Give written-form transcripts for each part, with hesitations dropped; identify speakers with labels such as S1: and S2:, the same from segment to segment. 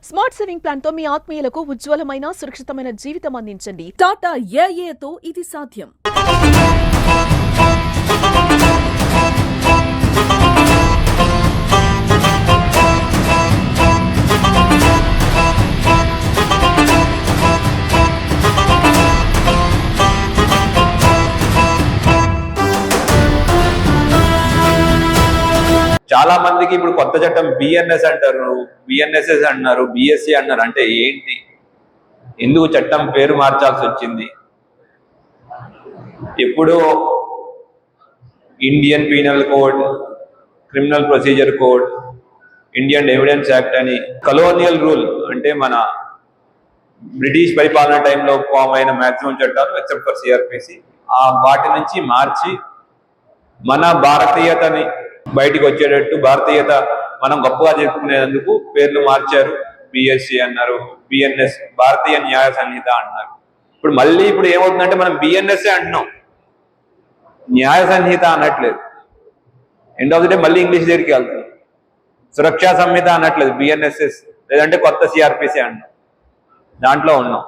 S1: Smart saving plan తో మీ ఆత్మీయులకు ఉజ్వలమైన సురక్షితమైన జీవితం అందించండి. టాటా ఏఏతో ఇది సాధ్యం.
S2: చాలా మందికి ఇప్పుడు కొత్త చట్టం బిఎన్ఎస్ అంటారు, బిఎన్ఎస్ఎస్ అన్నారు, బిఎస్సి అన్నారు. అంటే ఏంటి? ఎందుకు చట్టం పేరు మార్చాల్సి వచ్చింది? ఎప్పుడో Indian penal code, criminal procedure code, Indian evidence act అని కలోనియల్ రూల్ అంటే మన బ్రిటిష్ పరిపాలన టైంలో ఫామ్ అయిన మ్యాక్సిమం చట్టాలు ఎక్సెప్ట్ ఫర్ సిఆర్పిసి వాటి నుంచి మార్చి మన భారతీయతని బయటికి వచ్చేటట్టు భారతీయత మనం గొప్పగా చెప్పుకునేందుకు పేర్లు మార్చారు. బిఎస్సి అన్నారు, బిఎన్ఎస్ భారతీయ న్యాయ సంహిత అన్నారు. ఇప్పుడు ఏమవుతుందంటే మనం బిఎన్ఎస్ఏ అంటున్నాం, న్యాయ సంహిత అనట్లేదు. ఎండ్ ఆఫ్ ది డే మళ్ళీ ఇంగ్లీష్ దగ్గరికి వెళ్తున్నాం. సురక్షా సంహిత అనట్లేదు, బిఎన్ఎస్ఎస్ లేదంటే కొత్త సిఆర్పిసి అంటున్నాం. దాంట్లో ఉన్నాం.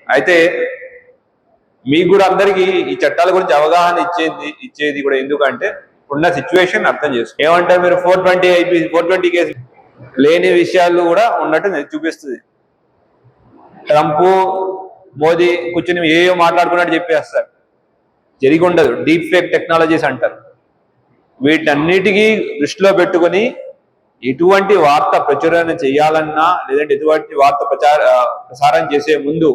S2: అయితే మీకు కూడా అందరికీ ఈ చట్టాల గురించి అవగాహన ఇచ్చేది కూడా ఎందుకంటే ఉన్న సిచ్యువేషన్ అర్థం చేసుకో. ఏమంటారు మీరు 420 కేసు లేని విషయాలు కూడా ఉన్నట్టు చూపిస్తుంది. ట్రంప్ మోదీ కూర్చొని ఏవో మాట్లాడుకున్నట్టు చెప్పేస్తారు. జరిగి ఉండదు. డీప్ ఫేక్ టెక్నాలజీస్ అంటారు. వీటన్నిటికీ దృష్టిలో పెట్టుకుని ఎటువంటి వార్త ప్రచురణ చేయాలన్నా లేదంటే ఎటువంటి వార్త ప్రసారం చేసే ముందు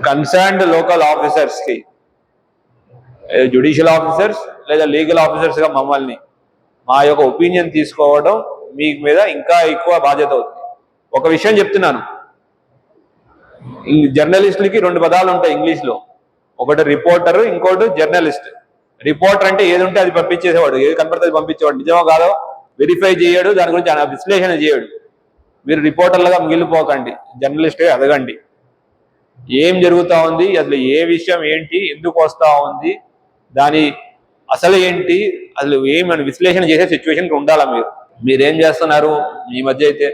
S2: కన్సర్న్డ్ లోకల్ ఆఫీసర్స్ కి, జ్యుడిషియల్ ఆఫీసర్స్ లేదా లీగల్ ఆఫీసర్స్ గా మమ్మల్ని మా యొక్క ఒపీనియన్ తీసుకోవడం మీ మీద ఇంకా ఎక్కువ బాధ్యత అవుతుంది. ఒక విషయం చెప్తున్నాను, జర్నలిస్టులకి 2 పదాలు ఉంటాయి ఇంగ్లీష్ లో. ఒకటి రిపోర్టర్, ఇంకోటి జర్నలిస్ట్. రిపోర్టర్ అంటే ఏది ఉంటే అది పంపించేసేవాడు, ఏది కనపడుతుంది పంపించేవాడు. నిజమో కాదో వెరిఫై చేయడు, దాని గురించి విశ్లేషణ చేయడు. మీరు రిపోర్టర్లుగా మిగిలిపోకండి, జర్నలిస్ట్గా ఎదగండి. ఏం జరుగుతూ ఉంది, అసలు ఏ విషయం ఏంటి, ఎందుకు వస్తూ ఉంది, దాని అసలు ఏంటి, అసలు ఏమని విశ్లేషణ చేసే సిచ్యువేషన్కి ఉండాలా. మీరేం చేస్తున్నారు? ఈ మధ్య అయితే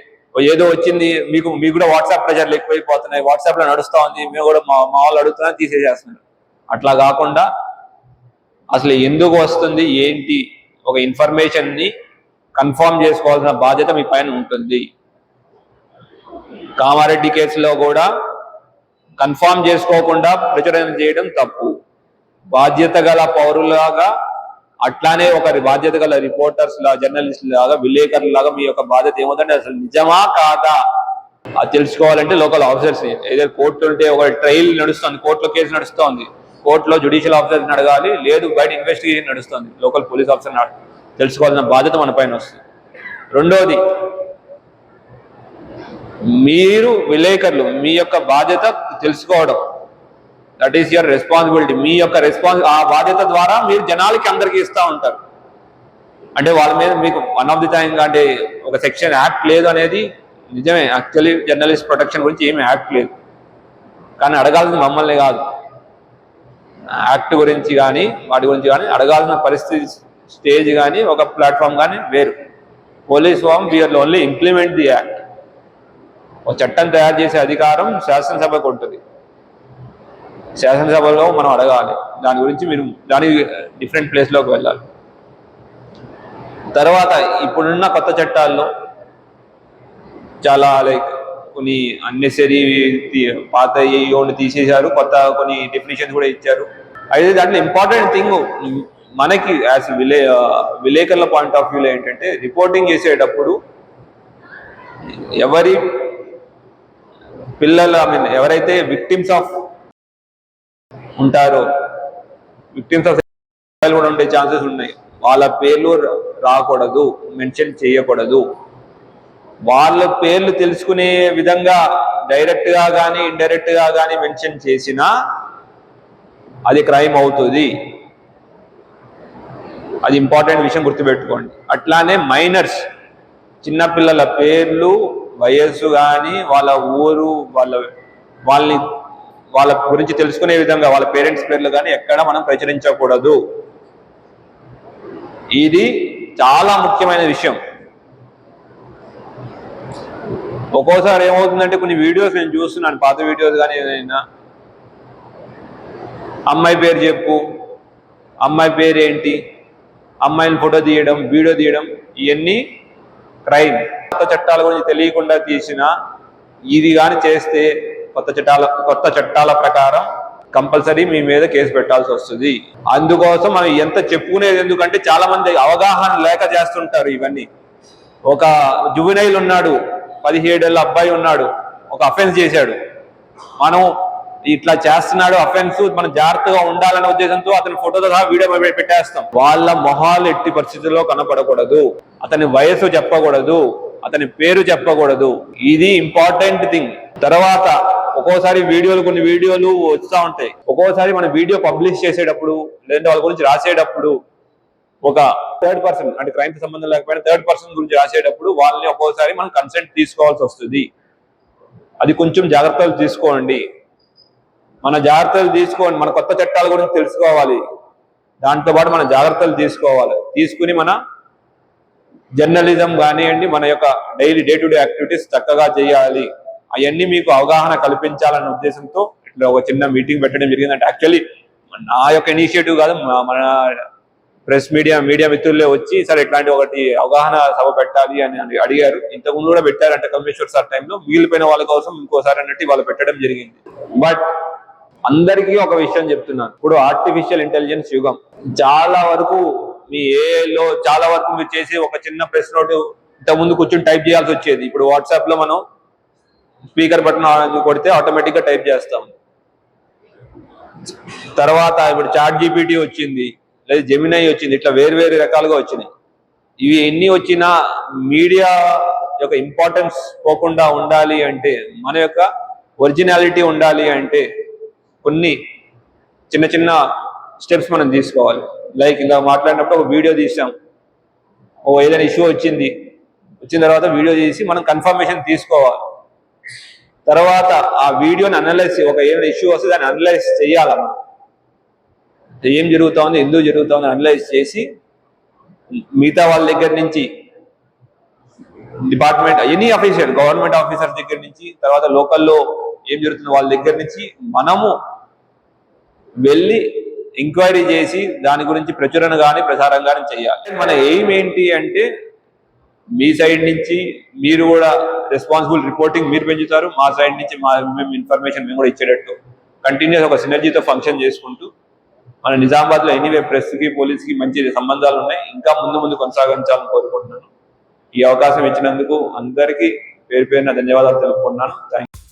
S2: ఏదో వచ్చింది, మీకు కూడా వాట్సాప్ ప్రెజర్లు ఎక్కువైపోతున్నాయి, వాట్సాప్లో నడుస్తూ ఉంది, మేము కూడా మా వాళ్ళు అడుగుతున్నా తీసేసేస్తున్నారు. అట్లా కాకుండా అసలు ఎందుకు వస్తుంది ఏంటి, ఒక ఇన్ఫర్మేషన్ని కన్ఫర్మ్ చేసుకోవాల్సిన బాధ్యత మీ పైన ఉంటుంది. కామారెడ్డి కేసులో కూడా కన్ఫర్మ్ చేసుకోకుండా ప్రచురణ చేయడం తప్పు. బాధ్యత గల పౌరులాగా, అట్లానే ఒక బాధ్యత గల రిపోర్టర్స్ లాగా, జర్నలిస్ట్ లాగా, విలేకరుల లాగా మీ యొక్క బాధ్యత ఏమవుతుందంటే అసలు నిజమా కాదా అది తెలుసుకోవాలంటే లోకల్ ఆఫీసర్స్, ఏదో కోర్టు ఉంటే ఒక ట్రయల్ నడుస్తుంది, కోర్టులో కేసు నడుస్తుంది, కోర్టులో జ్యుడిషియల్ ఆఫీసర్ని అడగాలి, లేదు బయట ఇన్వెస్టిగేషన్ నడుస్తుంది, లోకల్ పోలీస్ ఆఫీసర్ని తెలుసుకోవాల్సిన బాధ్యత మన పైన వస్తుంది. రెండోది, మీరు విలేకరులు మీ యొక్క బాధ్యత తెలుసుకోవడం, దట్ ఈస్ యువర్ రెస్పాన్సిబిలిటీ. మీ యొక్క ఆ బాధ్యత ద్వారా మీరు జనాలకి అందరికీ ఇస్తూ ఉంటారు. అంటే వాళ్ళ మీద మీకు వన్ ఆఫ్ ది టైం అంటే ఒక సెక్షన్ యాక్ట్ లేదు అనేది నిజమే. యాక్చువల్లీ జర్నలిస్ట్ ప్రొటెక్షన్ గురించి ఏమి యాక్ట్ లేదు, కానీ అడగాల్సింది మమ్మల్ని కాదు. యాక్ట్ గురించి కానీ వాటి గురించి కానీ అడగాల్సిన పరిస్థితి స్టేజ్ కానీ ఒక ప్లాట్ఫామ్ కానీ వేరు. Police form we are only implement the act. ఒక చట్టం తయారు చేసే అధికారం శాసనసభకు ఉంటుంది. శాసనసభలో మనం అడగాలి దాని గురించి, మీరు దానికి డిఫరెంట్ ప్లేస్లోకి వెళ్ళాలి. తర్వాత ఇప్పుడున్న కొత్త చట్టాల్లో చాలా కొన్ని అన్నెసరీ పాత యోని తీసేశారు, కొత్త కొన్ని డెఫినేషన్స్ కూడా ఇచ్చారు. అయితే దాంట్లో ఇంపార్టెంట్ థింగ్ మనకి యాజ్ విలేకరుల పాయింట్ ఆఫ్ వ్యూలో ఏంటంటే, రిపోర్టింగ్ చేసేటప్పుడు ఎవరి పిల్లలు ఎవరైతే విక్టిమ్స్ ఆఫ్ ఉంటారో, విక్టిమ్స్ ఆఫ్ కూడా ఉండే ఛాన్సెస్ ఉన్నాయి, వాళ్ళ పేర్లు రాకూడదు, మెన్షన్ చేయకూడదు. వాళ్ళ పేర్లు తెలుసుకునే విధంగా డైరెక్ట్ గా కానీ ఇండైరెక్ట్ గా కానీ మెన్షన్ చేసినా అది క్రైమ్ అవుతుంది. అది ఇంపార్టెంట్ విషయం, గుర్తుపెట్టుకోండి. అట్లానే మైనర్స్, చిన్నపిల్లల పేర్లు, వయస్సు కానీ వాళ్ళ ఊరు, వాళ్ళ గురించి తెలుసుకునే విధంగా వాళ్ళ పేరెంట్స్ పేర్లు కానీ ఎక్కడ మనం ప్రచురించకూడదు. ఇది చాలా ముఖ్యమైన విషయం. ఒక్కోసారి ఏమవుతుందంటే కొన్ని వీడియోస్ నేను చూస్తున్నాను, పాత వీడియోస్ కానీ ఏదైనా, అమ్మాయి పేరు చెప్పు, అమ్మాయి పేరు ఏంటి, అమ్మాయిని ఫోటో తీయడం, వీడియో తీయడం, ఇవన్నీ క్రైమ్. కొత్త చట్టాల గురించి తెలియకుండా తీసిన ఇది కానీ చేస్తే కొత్త చట్టాల ప్రకారం కంపల్సరీ మీ మీద కేసు పెట్టాల్సి వస్తుంది. అందుకోసం మనం ఎంత చెప్పుకునేది ఎందుకంటే చాలా మంది అవగాహన లేక చేస్తుంటారు ఇవన్నీ. ఒక జువెనైల్ ఉన్నాడు, 17 ఏళ్ళ అబ్బాయి ఉన్నాడు, ఒక అఫెన్స్ చేశాడు, మనం ఇట్లా చేస్తున్నాడు అఫెన్స్, మనం జాగ్రత్తగా ఉండాలనే ఉద్దేశంతో అతని ఫోటోతో సహా వీడియో పెట్టేస్తాం. వాళ్ళ మొహాలు ఎట్టి పరిస్థితుల్లో కనపడకూడదు, అతని వయసు చెప్పకూడదు, అతని పేరు చెప్పకూడదు. ఇది ఇంపార్టెంట్ థింగ్. తర్వాత ఒక్కోసారి కొన్ని వీడియోలు వస్తూ ఉంటాయి. ఒక్కోసారి మన వీడియో పబ్లిష్ చేసేటప్పుడు లేదంటే వాళ్ళ గురించి రాసేటప్పుడు ఒక థర్డ్ పర్సన్, అంటే క్రైమ్ కి సంబంధం లేకపోయినా థర్డ్ పర్సన్ గురించి రాసేటప్పుడు వాళ్ళని ఒక్కోసారి మనం కన్సెంట్ తీసుకోవాల్సి వస్తుంది. అది కొంచెం జాగ్రత్తలు తీసుకోండి. మన జాగ్రత్తలు తీసుకోండి, మన కొత్త చట్టాల గురించి తెలుసుకోవాలి, దాంతో పాటు మన జాగ్రత్తలు తీసుకోవాలి. తీసుకుని మన జర్నలిజం కానివ్వండి, మన యొక్క daily day to day activities చక్కగా చేయాలి. అవన్నీ మీకు అవగాహన కల్పించాలన్న ఉద్దేశంతో ఇట్లా ఒక చిన్న మీటింగ్ పెట్టడం జరిగింది. అంటే యాక్చువల్లీ నా యొక్క ఇనిషియేటివ్ కాదు, మన ప్రెస్ మీడియా మిత్రులే వచ్చి సరే ఇట్లాంటి ఒకటి అవగాహన సభ పెట్టాలి అని అడిగారు. ఇంతకుముందు కూడా పెట్టారంటే కల్మేశ్వర్ సార్ టైంలో, మిగిలిపోయిన వాళ్ళ కోసం ఇంకోసారి అన్నట్టు వాళ్ళు పెట్టడం జరిగింది. బట్ అందరికీ ఒక విషయం చెప్తున్నాను, ఇప్పుడు ఆర్టిఫిషియల్ ఇంటెలిజెన్స్ యుగం. చాలా వరకు మీ ఏఐలో చాలా వరకు మీరు చేసి ఒక చిన్న ప్రెస్ నోట్ ఇంతకుముందు కూర్చొని టైప్ చేయాల్సి వచ్చేది. ఇప్పుడు వాట్సాప్ లో మనం స్పీకర్ బటన్ కొడితే ఆటోమేటిక్ గా టైప్ చేస్తాం. తర్వాత ఇప్పుడు చాట్ జీపీటీ వచ్చింది, లేదా జెమినై వచ్చింది, ఇట్లా వేరు రకాలుగా వచ్చినాయి. ఇవి ఎన్ని వచ్చినా మీడియా యొక్క ఇంపార్టెన్స్ పోకుండా ఉండాలి అంటే, మన యొక్క ఒరిజినాలిటీ ఉండాలి అంటే కొన్ని చిన్న స్టెప్స్ మనం తీసుకోవాలి. లైక్ ఇంకా మాట్లాడినప్పుడు ఒక వీడియో తీసాం, ఏదైనా ఇష్యూ వచ్చిన తర్వాత వీడియో తీసి మనం కన్ఫర్మేషన్ తీసుకోవాలి. తర్వాత ఆ వీడియోని అనలైజ్, ఒక ఏదైనా ఇష్యూ వస్తే దాన్ని అనలైజ్ చేయాలి. మనం ఏం జరుగుతుంది, ఎందుకు జరుగుతుంది అనలైజ్ చేసి మిగతా వాళ్ళ దగ్గర నుంచి, department any official government officers దగ్గర నుంచి, తర్వాత లోకల్లో ఏం జరుగుతుంది వాళ్ళ దగ్గర నుంచి మనము వెళ్ళి ఎంక్వైరీ చేసి దాని గురించి ప్రచురణ కానీ ప్రసారం కానీ చేయాలి. మన ఎయిమ్ ఏంటి అంటే, మీ సైడ్ నుంచి మీరు కూడా రెస్పాన్సిబుల్ రిపోర్టింగ్ మీరు పెంచుతారు, మా సైడ్ నుంచి మేము ఇన్ఫర్మేషన్ మేము కూడా ఇచ్చేటట్టు కంటిన్యూస్ ఒక సినర్జీతో ఫంక్షన్ చేసుకుంటూ, మన నిజామాబాద్ లో ఎనీవే ప్రెస్ కి పోలీస్ కి మంచి సంబంధాలు ఉన్నాయి, ఇంకా ముందు కొనసాగించాలని కోరుకుంటున్నాను. ఈ అవకాశం ఇచ్చినందుకు అందరికీ పేరు పేరున ధన్యవాదాలు తెలుపుకుంటున్నాను. Thank you.